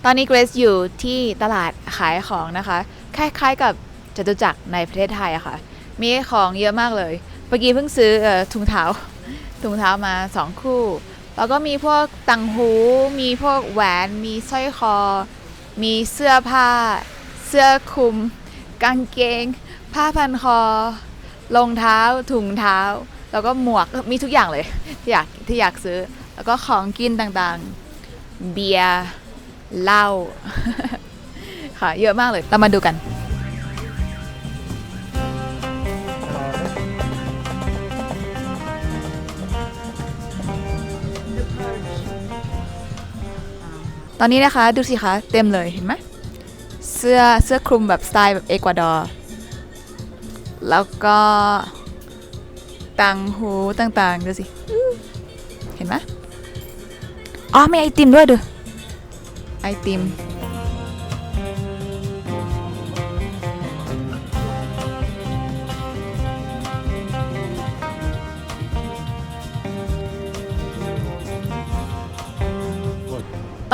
ตอนนี้เกรซอยู่ที่ตลาดขายของนะคะคล้ายๆกับจตุจักรในประเทศไทยอะค่ะมีของเยอะมากเลยเมื่อกี้เพิ่งซื้อถุงเท้ามา2คู่แล้วก็มีพวกต่างหูมีพวกแหวนมีสร้อยคอมีเสื้อผ้าเสื้อคลุมกางเกงผ้าพันคอรองเท้าถุงเท้าแล้วก็หมวกมีทุกอย่างเลยที่อยากซื้อแล้วก็ของกินต่างๆเบียร์เหล้า ค่ะเยอะมากเลยเรามาดูกันตอนนี้นะคะดูสิคะเต็มเลยเห็นไหมเสื้อคลุมแบบสไตล์แบบเอกวาดอร์แล้วก็ต่างหูต่างๆดูสิเห็นไหมอ๋อมีไอติมด้วยดูไอติม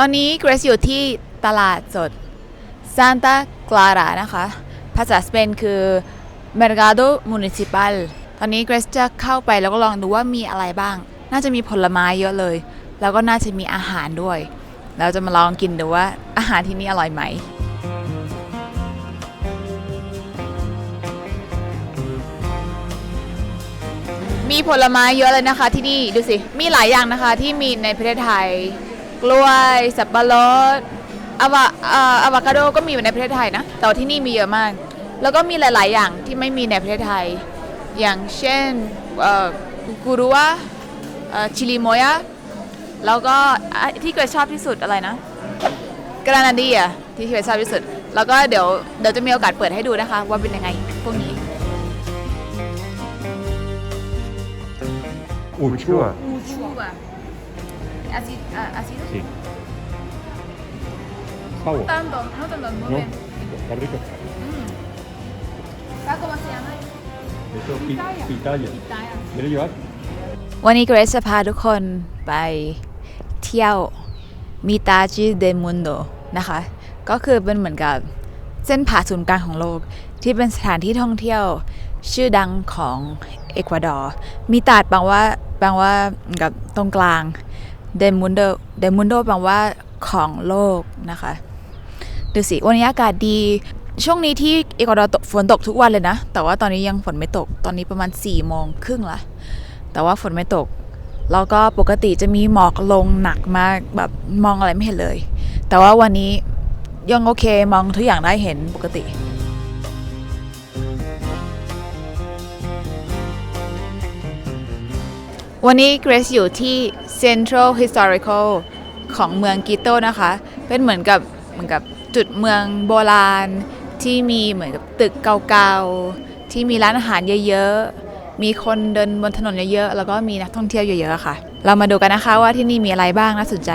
ตอนนี้เกรซอยู่ที่ตลาดสดซานตาคลารานะคะภาษาสเปนคือ Mercado Municipal ตอนนี้เกรซจะเข้าไปแล้วก็ลองดูว่ามีอะไรบ้างน่าจะมีผลไม้เยอะเลยแล้วก็น่าจะมีอาหารด้วยเราจะมาลองกินดูว่าอาหารที่นี่อร่อยไหมมีผลไม้เยอะเลยนะคะที่นี่ดูสิมีหลายอย่างนะคะที่มีในประเทศไทยกล้วยสับปะรดอะโวคาโดก็มีอยู่ในประเทศไทยนะแต่ที่นี่มีเยอะมากแล้วก็มีหลายๆอย่างที่ไม่มีในประเทศไทยอย่างเช่นกูรัวชิลิโมยะแล้วก็ที่เกรซชอบที่สุดอะไรนะกรานาดีอ่ะที่เกรซชอบที่สุดแล้วก็เดี๋ยวจะมีโอกาสเปิดให้ดูนะคะว่าเป็นยังไงพวกนี้Uchua. Uchuva. Así. Sí. Sabor. No tanto, muy ¿No? bien. Está rico. ¿Cómo se llama? Esto es pitaya. Pitaya. ¿Quieres llevar? วันนี้เกรซจะพาทุกคนไปเที่ยวมิตาจิเดมุนโดนะคะก็คือเป็นเหมือนกับเส้นผ่าศูนย์กลางของโลกที่เป็นสถานที่ท่องเที่ยวชื่อดังของเอกวาดอร์มิตาดแปลว่ากับตรงกลางเดมุนโดแปลว่าของโลกนะคะดูสิวันนี้อากาศดีช่วงนี้ที่เอกวาดอร์ฝนตกทุกวันเลยนะแต่ว่าตอนนี้ยังฝนไม่ตกตอนนี้ประมาณ4:30ละแต่ว่าฝนไม่ตกแล้วก็ปกติจะมีหมอกลงหนักมากแบบมองอะไรไม่เห็นเลยแต่ว่าวันนี้ยังโอเคมองทุกอย่างได้เห็นปกติวันนี้เกรซอยู่ที่ Central Historical ของเมืองกิโตนะคะเป็นเหมือนกับจุดเมืองโบราณที่มีเหมือนกับตึกเก่าๆที่มีร้านอาหารเยอะๆมีคนเดินบนถนนเยอะๆแล้วก็มีนักท่องเที่ยวเยอะๆค่ะเรามาดูกันนะคะว่าที่นี่มีอะไรบ้างน่าสนใจ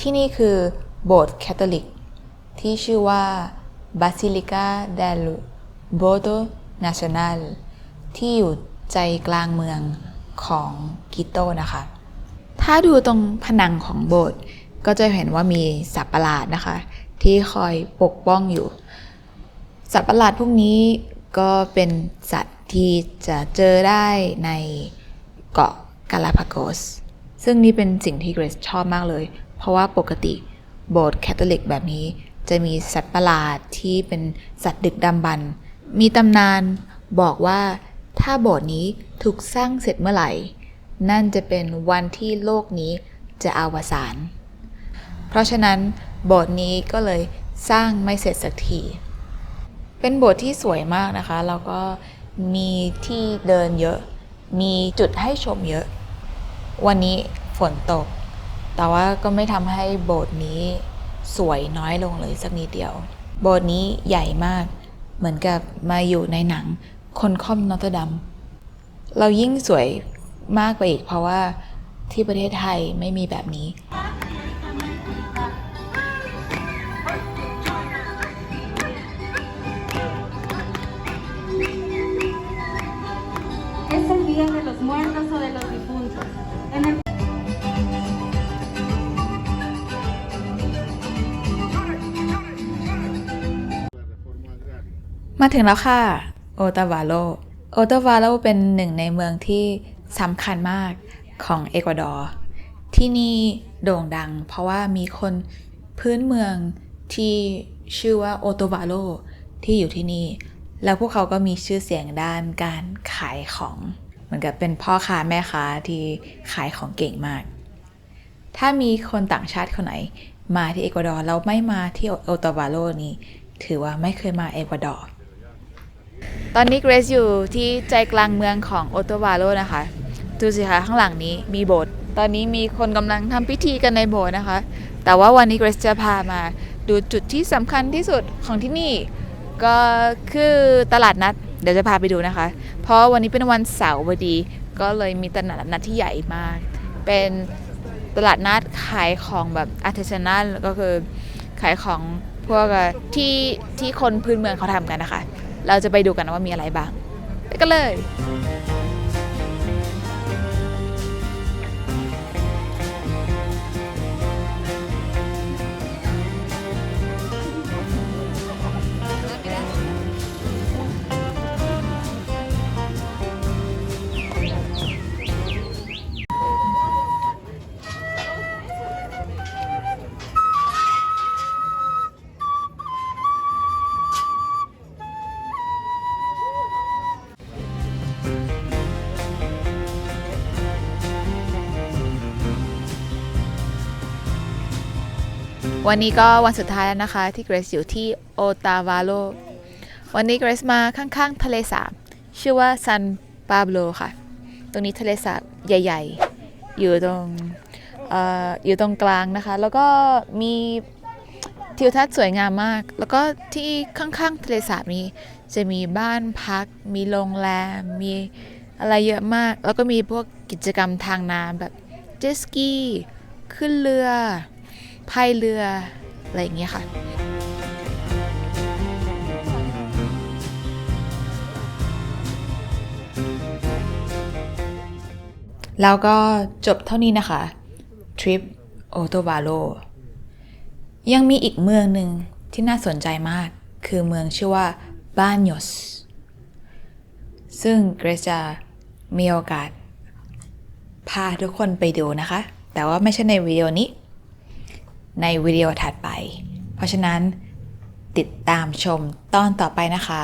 ที่นี่คือโบสถ์แคทอลิกที่ชื่อว่า Basilica del Bordo Nacional ที่อยู่ใจกลางเมืองของกิโตนะคะถ้าดูตรงผนังของโบสถ์ก็จะเห็นว่ามีสัตว์ประหลาดนะคะที่คอยปกป้องอยู่สัตว์ประหลาดพวกนี้ก็เป็นสัตว์ที่จะเจอได้ในเกาะกาลาปากอสซึ่งนี่เป็นสิ่งที่เกรซชอบมากเลยเพราะว่าปกติโบสถ์แคทอลิกแบบนี้จะมีสัตว์ประหลาดที่เป็นสัตว์ดึกดำบรรพ์มีตำนานบอกว่าถ้าโบสถ์นี้ถูกสร้างเสร็จเมื่อไหร่นั่นจะเป็นวันที่โลกนี้จะอวสานเพราะฉะนั้นโบสถ์นี้ก็เลยสร้างไม่เสร็จสักทีเป็นโบสถ์ที่สวยมากนะคะแล้วก็ มีที่เดินเยอะ มีจุดให้ชมเยอะ วันนี้ฝนตก แต่ว่าก็ไม่ทำให้โบสถ์นี้สวยน้อยลงเลยสักนิดเดียว โบสถ์นี้ใหญ่มาก เหมือนกับมาอยู่ในหนังคนค่อมนอตเตอร์ดัม เรายิ่งสวยมากไปอีกเพราะว่าที่ประเทศไทยไม่มีแบบนี้ Es el día de los muertos o de los difuntos. En el มาถึงแล้วค่ะ โอตาวาโล โอตาวาโลเป็นหนึ่งในเมืองที่สำคัญมากของเอกวาดอร์ ที่นี่โด่งดังเพราะว่ามีคนพื้นเมืองที่ชื่อว่าโอตาวาโลที่อยู่ที่นี่ แล้วพวกเขาก็มีชื่อเสียงด้านการขายของ เหมือนกับเป็นพ่อค้าแม่ค้าที่ขายของเก่งมาก ถ้ามีคนต่างชาติคนไหนมาที่เอกวาดอร์แล้วไม่มาที่โอตาวาโลนี้ถือว่าไม่เคยมาเอกวาดอร์ ตอนนี้เกรซอยู่ที่ใจกลางเมืองของโอตาวาโลนะคะดูสิคะข้างหลังนี้มีโบสถ์ตอนนี้มีคนกำลังทำพิธีกันในโบสถ์นะคะ แต่ว่าวันนี้เกรซจะพามาดูจุดที่สำคัญที่สุดของที่นี่ก็คือตลาดนัดเดี๋ยวจะพาไปดูนะคะ เพราะวันนี้เป็นวันเสาร์พอดีก็เลยมีตลาดนัดที่ใหญ่มาก เป็นตลาดนัดขายของแบบ artisanal ก็คือขายของพวกที่คนพื้นเมืองเขาทำกันนะคะ เราจะไปดูกันว่ามีอะไรบ้างไปกันเลยวันนี้ก็วันสุดท้ายแล้วนะคะที่เกรซอยู่ที่โอตาวาโลวันนี้เกรซมาข้างๆทะเลสาบชื่อว่าซันปาโบโลค่ะตรงนี้ทะเลสาบใหญ่ๆอยู่ตรงกลางนะคะแล้วก็มีทิวทัศน์สวยงามมากแล้วก็ที่ข้างๆทะเลสาบนี้จะมีบ้านพักมีโรงแรมมีอะไรเยอะมากแล้วก็มีพวกกิจกรรมทางน้ำแบบเจ็ตสกีขึ้นเรือพายเรืออะไรอย่างเงี้ยค่ะแล้วก็จบเท่านี้นะคะทริปโอโตวาโลยังมีอีกเมืองหนึ่งที่น่าสนใจมากคือเมืองชื่อว่าบานโยสซึ่งเกรซจะมีโอกาสพาทุกคนไปดูนะคะแต่ว่าไม่ใช่ในวิดีโอนี้ในวิดีโอถัดไปเพราะฉะนั้นติดตามชมตอนต่อไปนะคะ